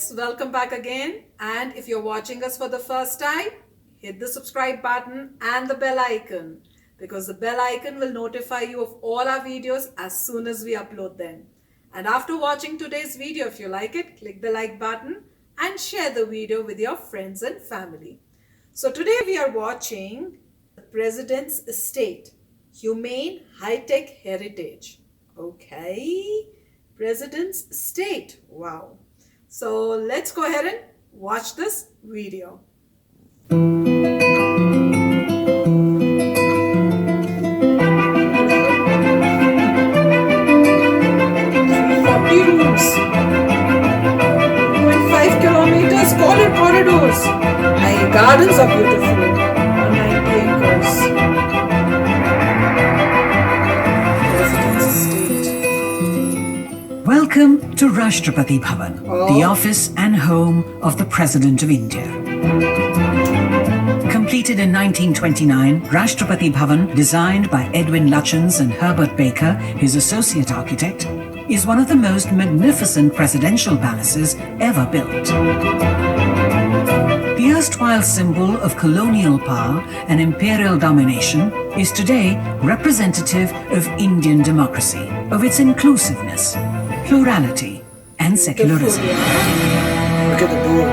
friends, welcome back again. And if you're watching us for the first time, hit the subscribe button and the bell icon, because the bell icon will notify you of all our videos as soon as we upload them. And after watching today's video, if you like it, click the like button and share the video with your friends and family. So today we are watching the President's Estate, Humane High-Tech Heritage. Okay, President's Estate. Wow. So let's go ahead and watch this video. 340 rooms, 2.5 kilometers, corridors. My gardens are beautiful. 190 acres. President's Estate. Welcome to Rashtrapati Bhavan, the office and home of the President of India. Completed in 1929, Rashtrapati Bhavan, designed by Edwin Lutyens and Herbert Baker, his associate architect, is one of the most magnificent presidential palaces ever built. The erstwhile symbol of colonial power and imperial domination is today representative of Indian democracy, of its inclusiveness, plurality and secularism. Look at the door.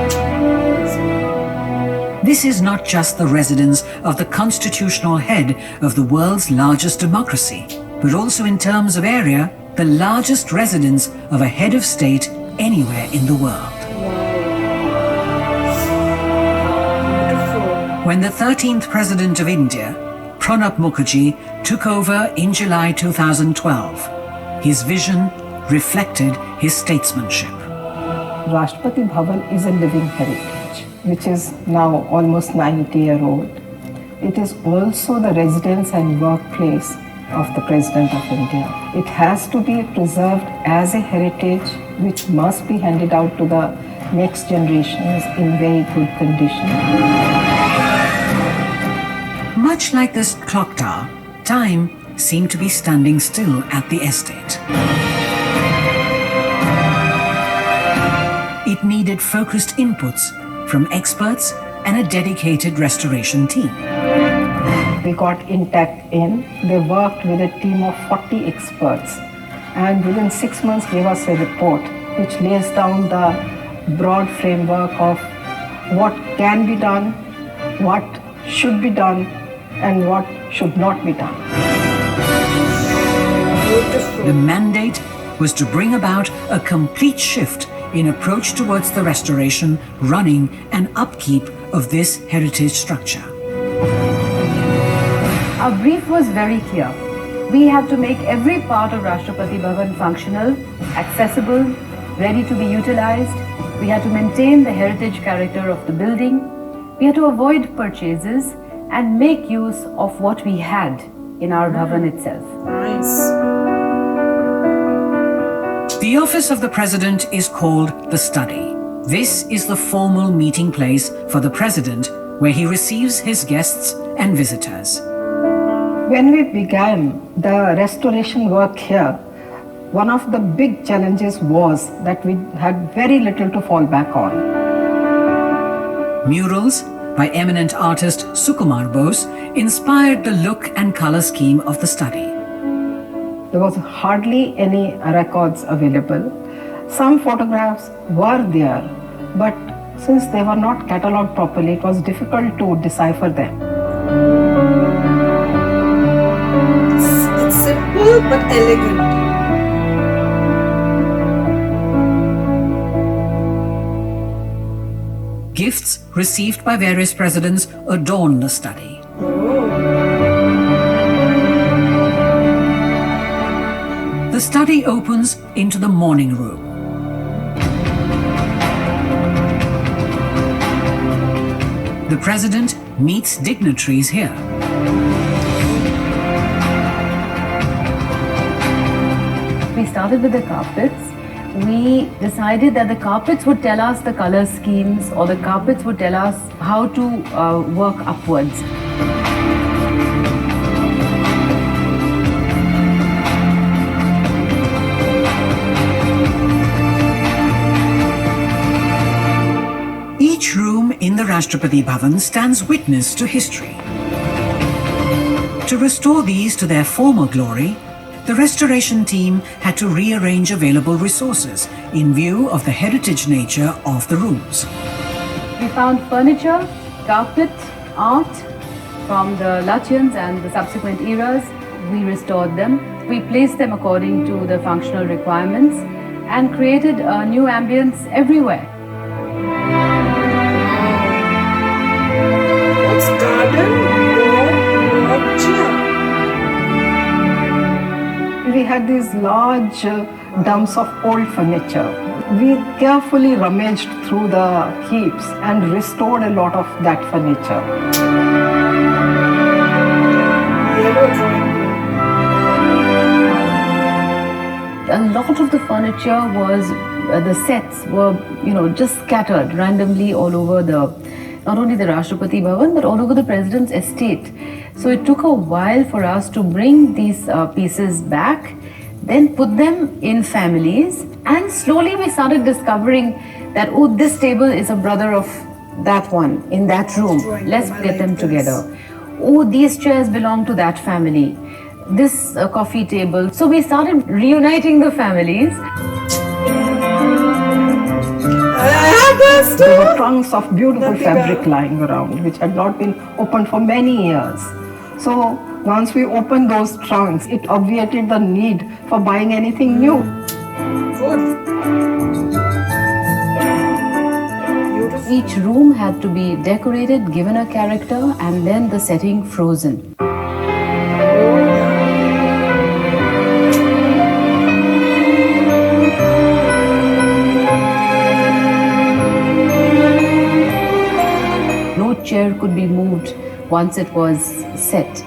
This is not just the residence of the constitutional head of the world's largest democracy, but also in terms of area, the largest residence of a head of state anywhere in the world. When the 13th President of India, Pranab Mukherjee, took over in July 2012, his vision reflected his statesmanship. Rashtrapati Bhavan is a living heritage, which is now almost 90-year-old. It is also the residence and workplace of the President of India. It has to be preserved as a heritage which must be handed out to the next generations in very good condition. Much like this clock tower, time seemed to be standing still at the estate. It needed focused inputs from experts and a dedicated restoration team. They got intact in. They worked with a team of 40 experts, and within 6 months gave us a report which lays down the broad framework of what can be done, what should be done, and what should not be done. The mandate was to bring about a complete shift in approach towards the restoration, running, and upkeep of this heritage structure. Our brief was very clear. We have to make every part of Rashtrapati Bhavan functional, accessible, ready to be utilized. We had to maintain the heritage character of the building. We had to avoid purchases and make use of what we had in our Bhavan itself. Nice. The office of the President is called the Study. This is the formal meeting place for the President, where he receives his guests and visitors. When we began the restoration work here, one of the big challenges was that we had very little to fall back on. Murals by eminent artist Sukumar Bose inspired the look and color scheme of the study. There was hardly any records available. Some photographs were there, but since they were not catalogued properly, it was difficult to decipher them. It's simple but elegant. Gifts received by various presidents adorn the study. The study opens into the morning room. The President meets dignitaries here. We started with the carpets. We decided that the carpets would tell us the color schemes, or the carpets would tell us how to work upwards. Each room in the Rashtrapati Bhavan stands witness to history. To restore these to their former glory, the restoration team had to rearrange available resources in view of the heritage nature of the rooms. We found furniture, carpet, art from the Lutyens and the subsequent eras. We restored them. We placed them according to the functional requirements and created a new ambience everywhere. What's garden? We had these large dumps of old furniture. We carefully rummaged through the heaps and restored a lot of that furniture. Yellow drawing room. A lot of the furniture was, the sets were, just scattered randomly all over not only the Rashtrapati Bhavan, but all over the President's estate. So it took a while for us to bring these pieces back, then put them in families, and slowly we started discovering that, oh, this table is a brother of that one in that room. Let's get them together. Oh, these chairs belong to that family. This coffee table. So we started reuniting the families. There were trunks of beautiful fabric lying around, which had not been opened for many years. So once we opened those trunks, it obviated the need for buying anything new. Good. Each room had to be decorated, given a character, and then the setting frozen. No chair could be moved once it was set.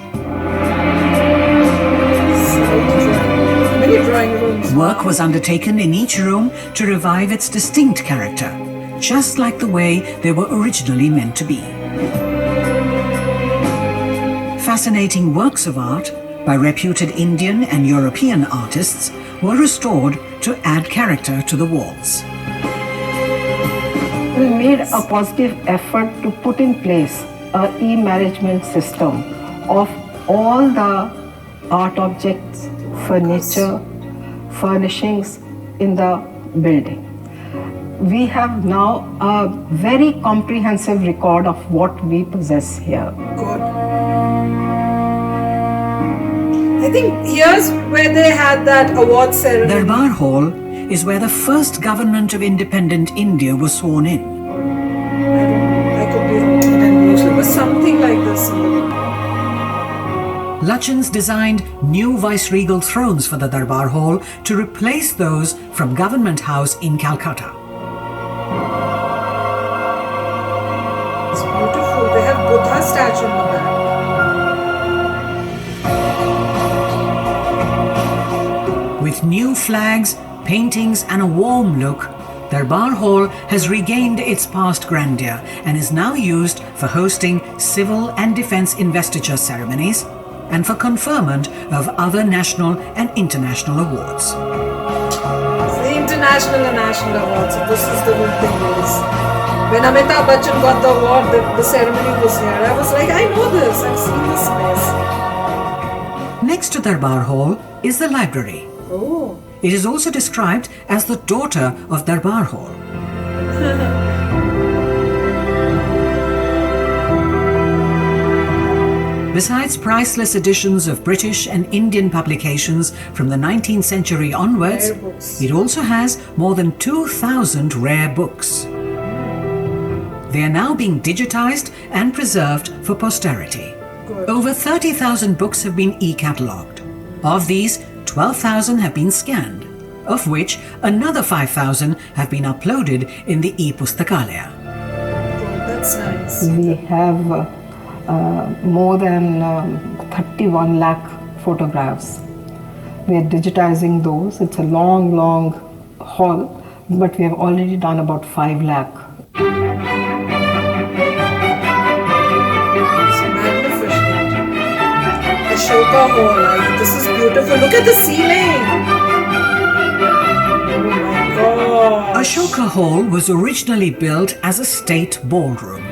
Many drawing rooms. Work was undertaken in each room to revive its distinct character, just like the way they were originally meant to be. Fascinating works of art by reputed Indian and European artists were restored to add character to the walls. We made a positive effort to put in place an e-management system of all the art objects, furniture, furnishings in the building. We have now a very comprehensive record of what we possess here. Good. I think here's where they had that award ceremony. Darbar Hall is where the first government of independent India was sworn in. I could be wrong in English, but something like this. Lutyens designed new viceregal thrones for the Darbar Hall to replace those from Government House in Calcutta. It's beautiful. They have Buddha statue in the back. With new flags, paintings and a warm look, Darbar Hall has regained its past grandeur and is now used for hosting civil and defence investiture ceremonies and for conferment of other national and international awards. The international and national awards. So this is the good thing is. When Amitabh Bachchan got the award, the ceremony was here. I was like, I know this. I've seen this place. Next to Darbar Hall is the library. Oh. It is also described as the daughter of Darbar Hall. Besides priceless editions of British and Indian publications from the 19th century onwards, Rare books. it also has more than 2,000 rare books. They are now being digitized and preserved for posterity. Good. Over 30,000 books have been e-catalogued. Of these, 12,000 have been scanned, of which another 5,000 have been uploaded in the e-Pustakalaya. Good. That's nice. We have more than 31 lakh photographs. We are digitizing those. It's a long, long haul, but we have already done about 5 lakh. It's magnificent. Ashoka Hall. This is beautiful. Look at the ceiling. Oh my God. gosh. Ashoka Hall was originally built as a state ballroom.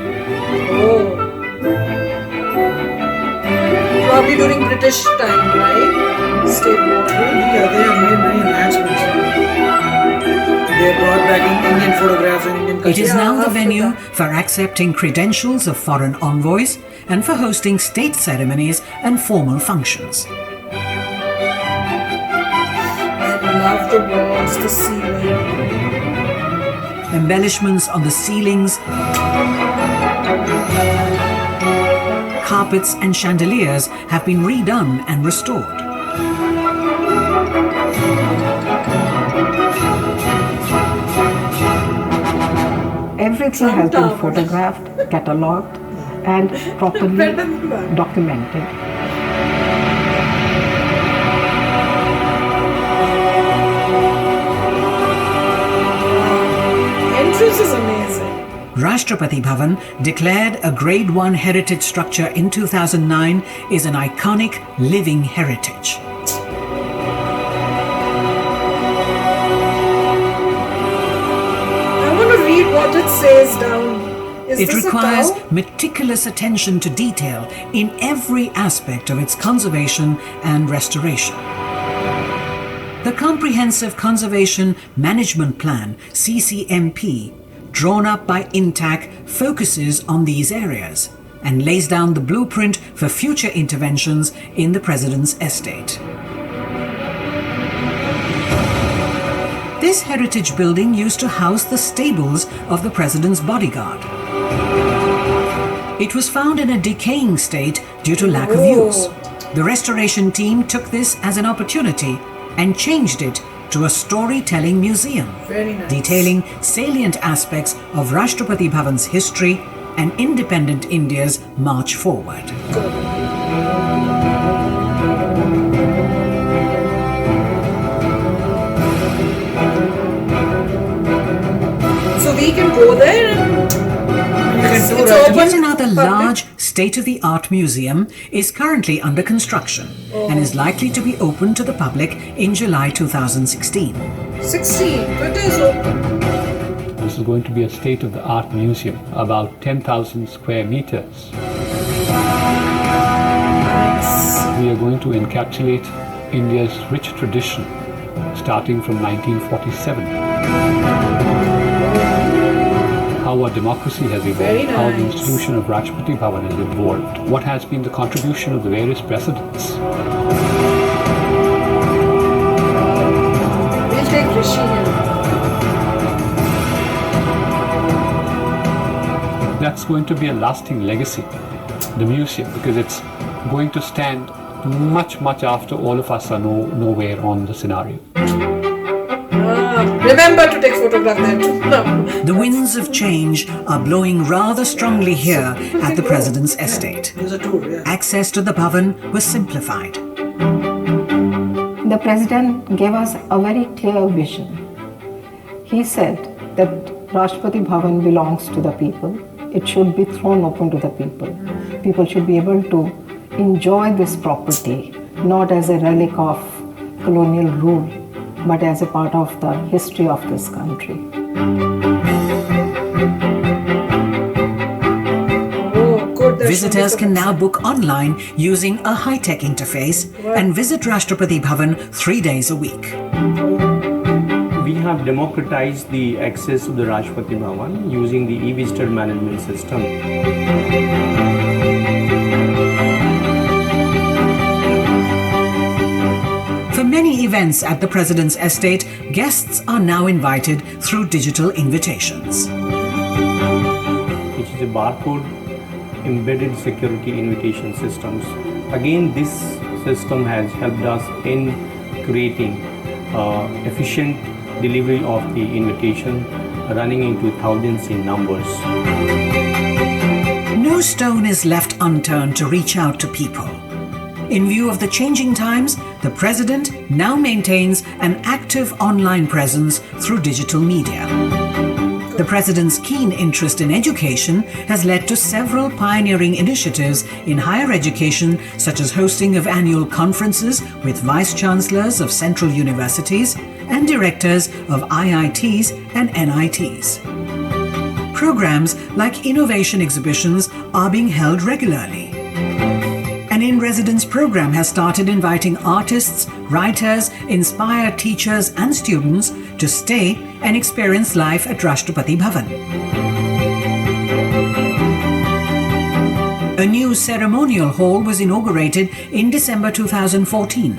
Oh. Probably during British time, right? State ballroom. Yeah, they have made many enhancements. They brought back in Indian photographs and Indian It culture. is Yeah, now the after venue that. for accepting credentials of foreign envoys and for hosting state ceremonies and formal functions. I love the walls, the ceiling. Embellishments on the ceilings, carpets and chandeliers have been redone and restored. Everything has been photographed, catalogued, and properly Better than that. documented. Entrance is amazing. Rashtrapati Bhavan, declared a Grade 1 heritage structure in 2009, is an iconic living heritage. I want to read what it says down. Is It this requires a cow? meticulous attention to detail in every aspect of its conservation and restoration. The Comprehensive Conservation Management Plan, CCMP, drawn up by INTAC, focuses on these areas and lays down the blueprint for future interventions in the President's estate. This heritage building used to house the stables of the President's bodyguard. It was found in a decaying state due to lack of use. The restoration team took this as an opportunity and changed it to a storytelling museum, Very nice. detailing salient aspects of Rashtrapati Bhavan's history and independent India's march forward. So we can go there and can it's tour open Yet to another public? large state-of-the-art museum is currently under construction and is likely to be open to the public in July 2016. 16. So it is open. This is going to be a state-of-the-art museum, about 10,000 square meters. We are going to encapsulate India's rich tradition, starting from 1947. How our democracy has evolved, Very how the nice. institution of Rashtrapati Bhavan has evolved, what has been the contribution of the various presidents. We'll take Rishi here. That's going to be a lasting legacy, the museum, because it's going to stand much, much after all of us are nowhere on the scenario. Remember to take photograph there too. No. The winds of change are blowing rather strongly here at the President's estate. There's a tour, yeah. Access to the Bhavan was simplified. The President gave us a very clear vision. He said that Rashtrapati Bhavan belongs to the people. It should be thrown open to the people. People should be able to enjoy this property, not as a relic of colonial rule, but as a part of the history of this country. Oh, good. That's Visitors can now wonderful. book online using a high-tech interface and visit Rashtrapati Bhavan 3 days a week. We have democratized the access to the Rashtrapati Bhavan using the e-visitor management system. For many events at the President's estate, guests are now invited through digital invitations. Which is a barcode embedded security invitation systems. Again, this system has helped us in creating efficient delivery of the invitation, running into thousands in numbers. No stone is left unturned to reach out to people. In view of the changing times, the President now maintains an active online presence through digital media. The President's keen interest in education has led to several pioneering initiatives in higher education, such as hosting of annual conferences with vice-chancellors of central universities and directors of IITs and NITs. Programs like innovation exhibitions are being held regularly. An in-residence program has started inviting artists, writers, inspired teachers and students to stay and experience life at Rashtrapati Bhavan. A new ceremonial hall was inaugurated in December 2014.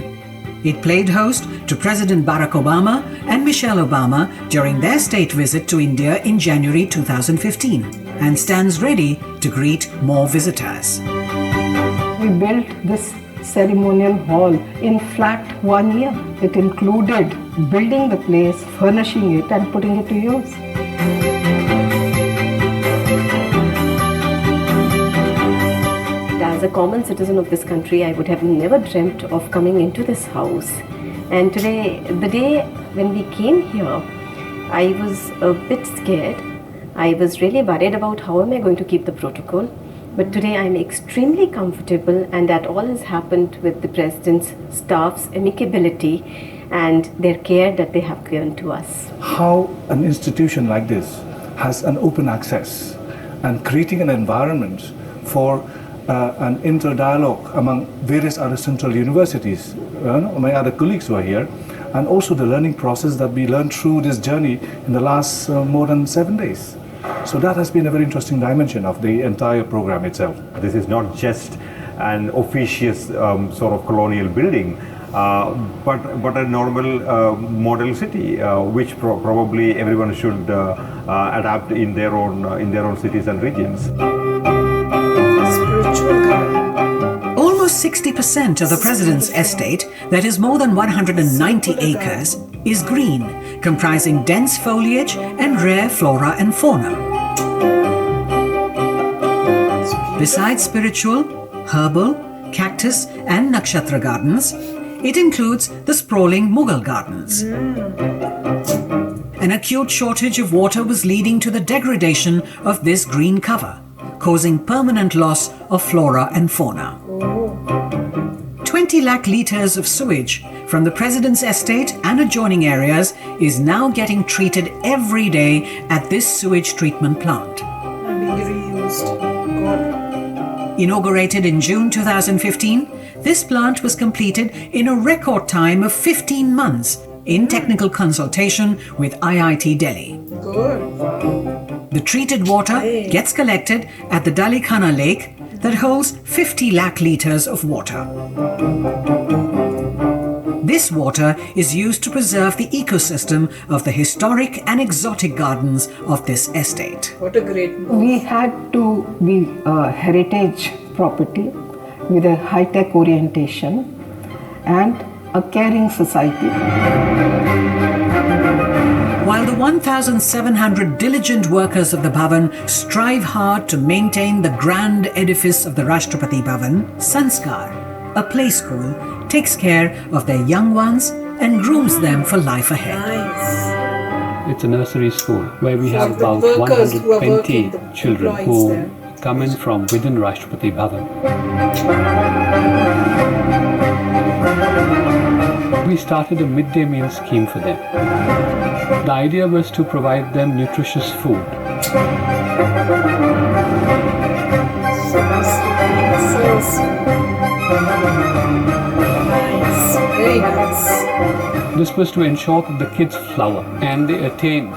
It played host to President Barack Obama and Michelle Obama during their state visit to India in January 2015 and stands ready to greet more visitors. We built this ceremonial hall in flat 1 year. It included building the place, furnishing it and putting it to use. As a common citizen of this country, I would have never dreamt of coming into this house. And today, the day when we came here, I was a bit scared. I was really worried about how am I going to keep the protocol. But today I'm extremely comfortable, and that all has happened with the President's staff's amicability and their care that they have given to us. How an institution like this has an open access and creating an environment for an inter-dialogue among various other central universities, my other colleagues who are here, and also the learning process that we learned through this journey in the last more than 7 days. So that has been a very interesting dimension of the entire program itself. This is not just an officious sort of colonial building, but a normal model city, which probably everyone should adapt in their own cities and regions. Almost 60% of the President's estate, that is more than 190 acres, is green, comprising dense foliage and rare flora and fauna. Besides spiritual, herbal, cactus and nakshatra gardens, it includes the sprawling Mughal gardens. An acute shortage of water was leading to the degradation of this green cover, causing permanent loss of flora and fauna. 20 lakh litres of sewage from the President's estate and adjoining areas is now getting treated every day at this sewage treatment plant. And being reused. God. Inaugurated in June 2015, this plant was completed in a record time of 15 months in technical consultation with IIT Delhi. Good. The treated water gets collected at the Dalikhana Lake that holds 50 lakh litres of water. This water is used to preserve the ecosystem of the historic and exotic gardens of this estate. What a great move. We had to be a heritage property with a high-tech orientation and a caring society. While the 1,700 diligent workers of the Bhavan strive hard to maintain the grand edifice of the Rashtrapati Bhavan, Sanskar, a play school, takes care of their young ones and grooms them for life ahead. Nice. It's a nursery school where we have the about workers who are 120 working, the children employees who there. come in from within Rashtrapati Bhavan. We started a midday meal scheme for them. The idea was to provide them nutritious food. Nice. Very nice. This was to ensure that the kids flower and they attain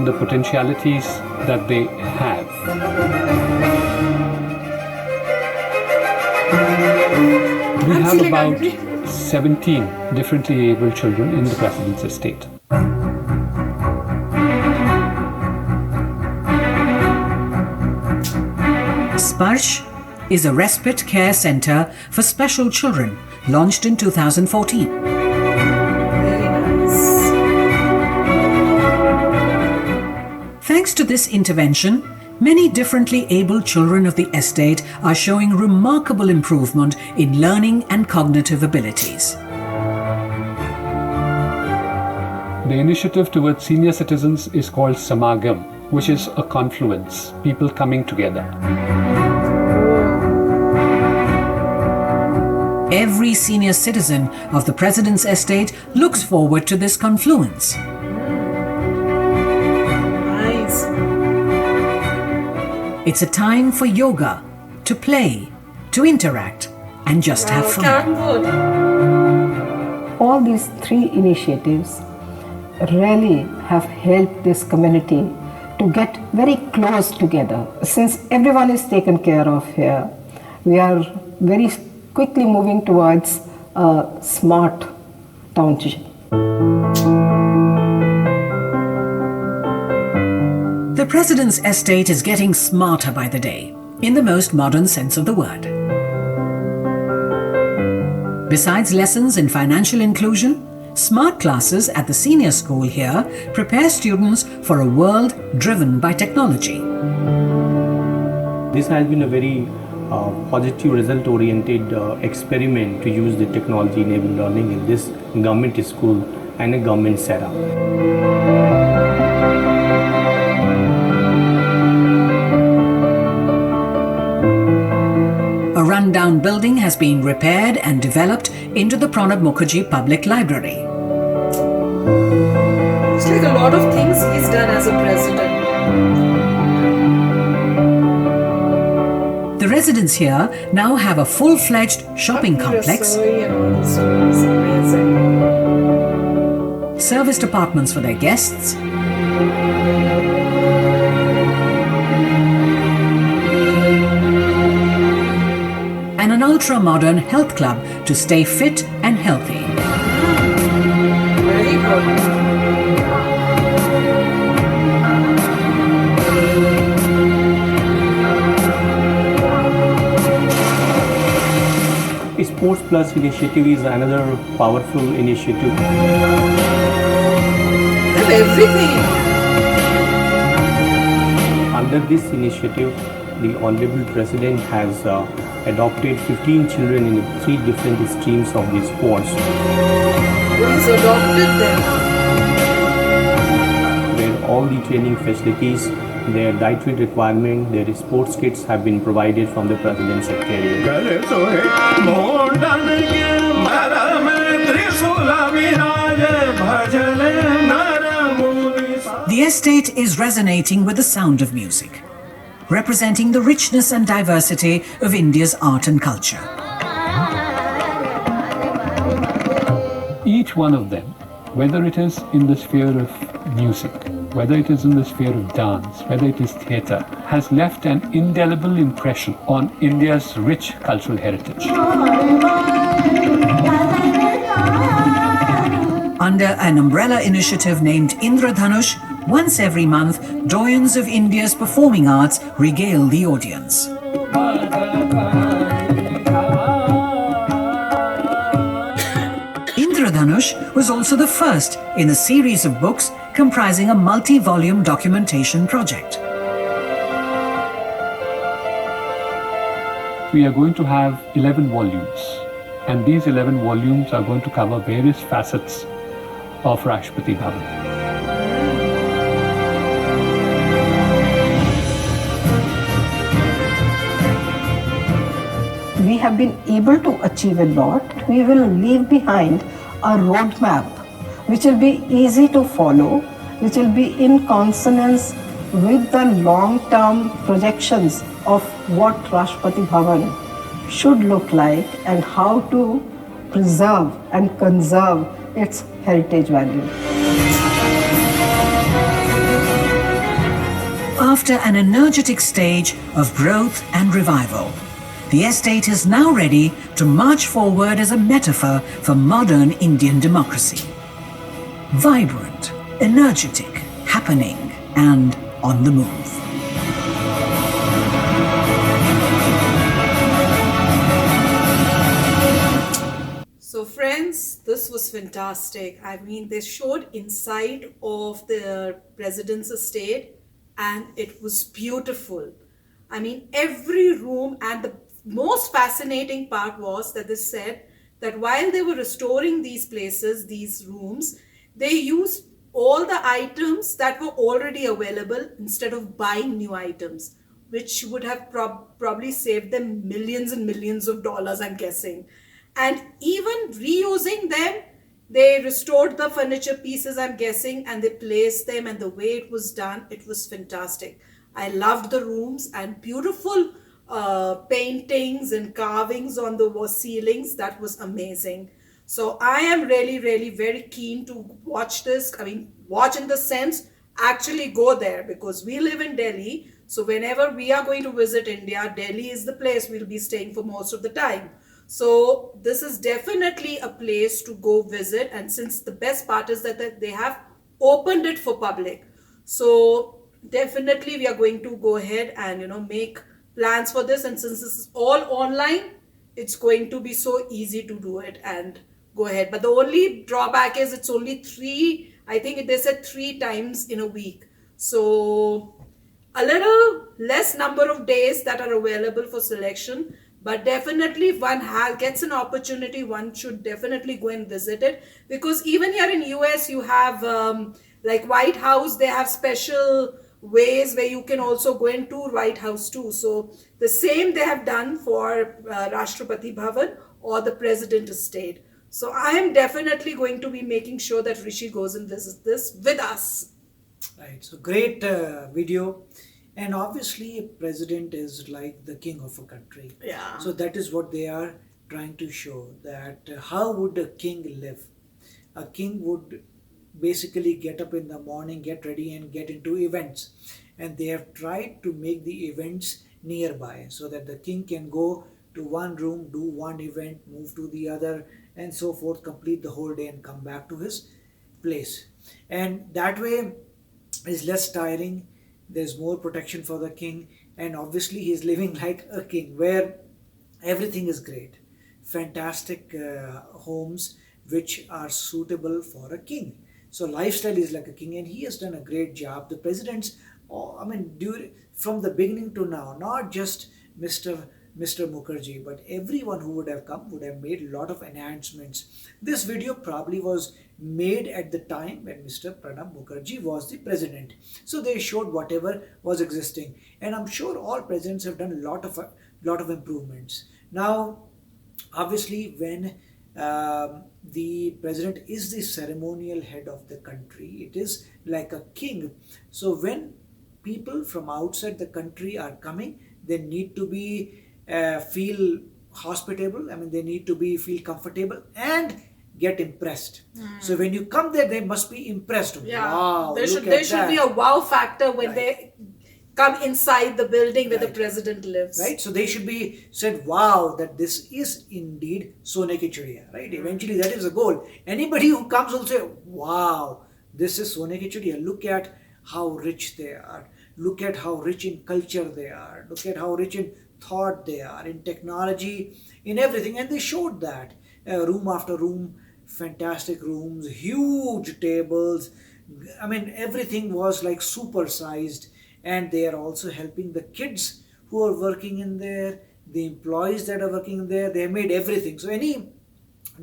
the potentialities that they have. We have about 17 differently abled children in the President's estate. Sparsh is a respite care centre for special children, launched in 2014. Very nice. Thanks to this intervention, many differently abled children of the estate are showing remarkable improvement in learning and cognitive abilities. The initiative towards senior citizens is called Samagam, which is a confluence, people coming together. Every senior citizen of the President's estate looks forward to this confluence. Nice. It's a time for yoga, to play, to interact, and just have fun. Carrom board. All these three initiatives really have helped this community to get very close together. Since everyone is taken care of here, we are very quickly moving towards a smart township. The President's estate is getting smarter by the day, in the most modern sense of the word. Besides lessons in financial inclusion, smart classes at the senior school here prepare students for a world driven by technology. This has been a very positive result-oriented experiment to use the technology-enabled learning in this government school and a government setup. A rundown building has been repaired and developed into the Pranab Mukherjee Public Library. It's like a lot of things he's done as a president. The residents here now have a full-fledged shopping complex, And all this stuff is amazing. serviced apartments for their guests, and an ultra-modern health club to stay fit and healthy. Very good. Sports Plus initiative is another powerful initiative. They have everything. Under this initiative, the Honorable President has adopted 15 children in 3 different streams of the sports, He's adopted them. where all the training facilities, their dietary requirement, their sports kits have been provided from the President's Secretariat. The estate is resonating with the sound of music, representing the richness and diversity of India's art and culture. Each one of them, whether it is in the sphere of music, whether it is in the sphere of dance, whether it is theatre, has left an indelible impression on India's rich cultural heritage. Under an umbrella initiative named Indradhanush, once every month, doyens of India's performing arts regale the audience. Indradhanush was also the first in a series of books comprising a multi-volume documentation project. We are going to have 11 volumes, and these 11 volumes are going to cover various facets of Rashtrapati Bhavan. We have been able to achieve a lot. We will leave behind a roadmap which will be easy to follow, which will be in consonance with the long-term projections of what Rashtrapati Bhavan should look like and how to preserve and conserve its heritage value. After an energetic stage of growth and revival, the estate is now ready to march forward as a metaphor for modern Indian democracy. Vibrant, energetic, happening, and on the move. So friends, this was fantastic. I mean, they showed inside of the president's estate and it was beautiful. I mean, every room, and the most fascinating part was that they said that while they were restoring these places, these rooms, they used all the items that were already available instead of buying new items, which would have probably saved them millions and millions of dollars, I'm guessing. and even reusing them. They restored the furniture pieces, I'm guessing, and they placed them, and the way it was done, it was fantastic. I loved the rooms and beautiful paintings and carvings on the ceilings. That was amazing. So I am really, really very keen to watch this. I mean, watch in the sense, actually go there, because we live in Delhi. So whenever we are going to visit India, Delhi is the place we'll be staying for most of the time. So this is definitely a place to go visit. And since the best part is that they have opened it for public. So definitely we are going to go ahead and, make plans for this. And since this is all online, it's going to be so easy to do it and go ahead. But the only drawback is it's only I think they said 3 times in a week. So a little less number of days that are available for selection. But definitely if one gets an opportunity, one should definitely go and visit it. Because even here in US, you have like White House, they have special ways where you can also go and tour White House too. So the same they have done for Rashtrapati Bhavan or the President Estate. So I am definitely going to be making sure that Rishi goes and visits this with us. Right, so great video. And obviously, a president is like the king of a country. Yeah. So that is what they are trying to show, that how would a king live? A king would basically get up in the morning, get ready and get into events. And they have tried to make the events nearby so that the king can go to one room, do one event, move to the other, and so forth, complete the whole day and come back to his place. And that way is less tiring. There's more protection for the king, and obviously he's living like a king where everything is great. Fantastic homes which are suitable for a king. So lifestyle is like a king, and he has done a great job. The presidents, from the beginning to now, not just Mr. Mukherjee, but everyone who would have come would have made a lot of enhancements. This video probably was made at the time when Mr. Pranab Mukherjee was the president. So they showed whatever was existing. And I'm sure all presidents have done a lot of improvements. Now, obviously, when the president is the ceremonial head of the country, it is like a king. So when people from outside the country are coming, they need to be feel hospitable. I mean, they need to feel comfortable and get impressed. So when you come there, they must be impressed. Yeah. Wow, There should be a wow factor when they come inside the building where the president lives. Right? So they should be said, wow, that this is indeed Sone ki Chidiya. Right? Eventually that is the goal. Anybody who comes will say, wow, this is Sone ki Chidiya. Look at how rich they are. Look at how rich in culture they are. Look at how rich in thought they are, in technology, in everything. And they showed that room after room, fantastic rooms, huge tables. I mean, everything was like super sized. And they are also helping the kids who are working in there, the employees that are working there. They have made everything. So any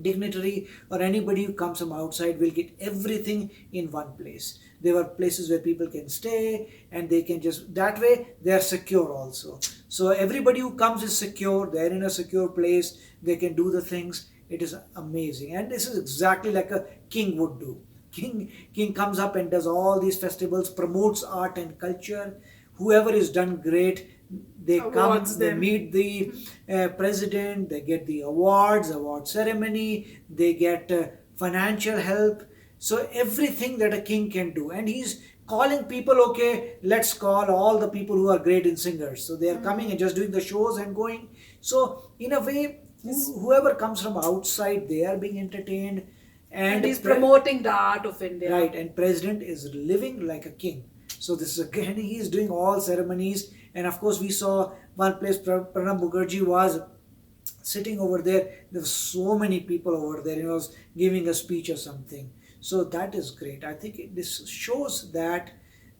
dignitary or anybody who comes from outside will get everything in one place. There were places where people can stay, and they can just, that way they are secure also. So everybody who comes is secure. They're in a secure place. They can do the things. It is amazing. And this is exactly like a king would do. King comes up and does all these festivals, promotes art and culture. Whoever is done great, they come, they meet the president, they get the award ceremony, they get financial help. So everything that a king can do. And he's calling people, okay, let's call all the people who are great in singers. So they are coming and just doing the shows and going. So in a way, whoever comes from outside, they are being entertained. And he's promoting the art of India. Right, and president is living like a king. So this is again, he is doing all ceremonies. And of course, we saw one place Pranab Mukherjee was sitting over there. There were so many people over there. He was giving a speech or something. So that is great. I think this shows that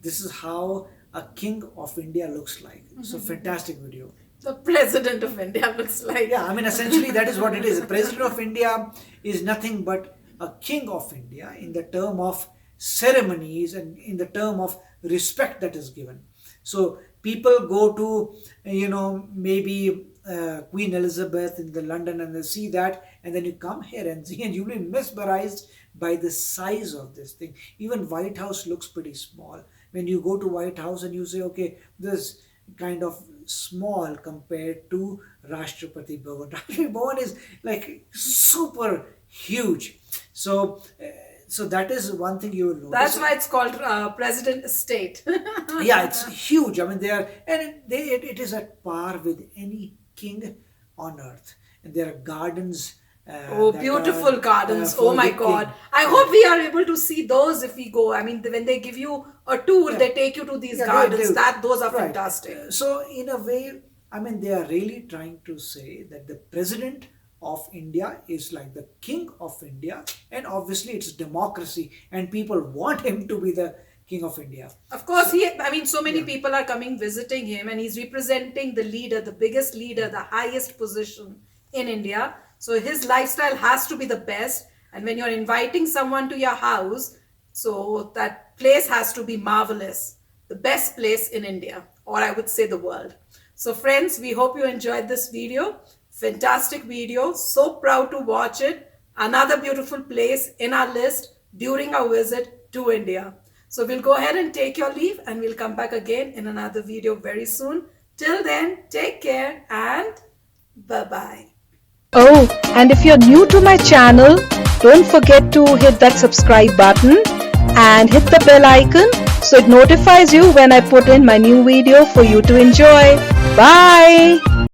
this is how a king of India looks like. So fantastic video. The president of India looks like. Yeah, I mean, essentially that is what it is. The president of India is nothing but a king of India in the term of ceremonies and in the term of respect that is given. So people go to, maybe Queen Elizabeth in the London and they see that, and then you come here and see, and you'll be mesmerized by the size of this thing. Even White House looks pretty small. When you go to White House and you say, okay, this kind of small compared to Rashtrapati Bhavan. Rashtrapati Bhavan is like super huge. So that is one thing you will notice. That's why it's called President Estate. Yeah, it's huge. I mean, it is at par with any king on earth. And there are gardens. Beautiful gardens. for Oh my the God. king. I hope we are able to see those if we go. I mean, when they give you a tour, they take you to these gardens. Those are Right. fantastic. So in a way, I mean, they are really trying to say that the president of India is like the king of India, and obviously it's democracy and people want him to be the king of India. Of course, so many people are coming visiting him, and he's representing the leader, the biggest leader, the highest position in India. So his lifestyle has to be the best. And when you're inviting someone to your house, so that place has to be marvelous. The best place in India, or I would say the world. So friends, we hope you enjoyed this video. Fantastic video. So proud to watch it. Another beautiful place in our list during our visit to India. So we'll go ahead and take your leave, and we'll come back again in another video very soon. Till then, take care and bye-bye. Oh, and if you're new to my channel, don't forget to hit that subscribe button and hit the bell icon so it notifies you when I put in my new video for you to enjoy. Bye!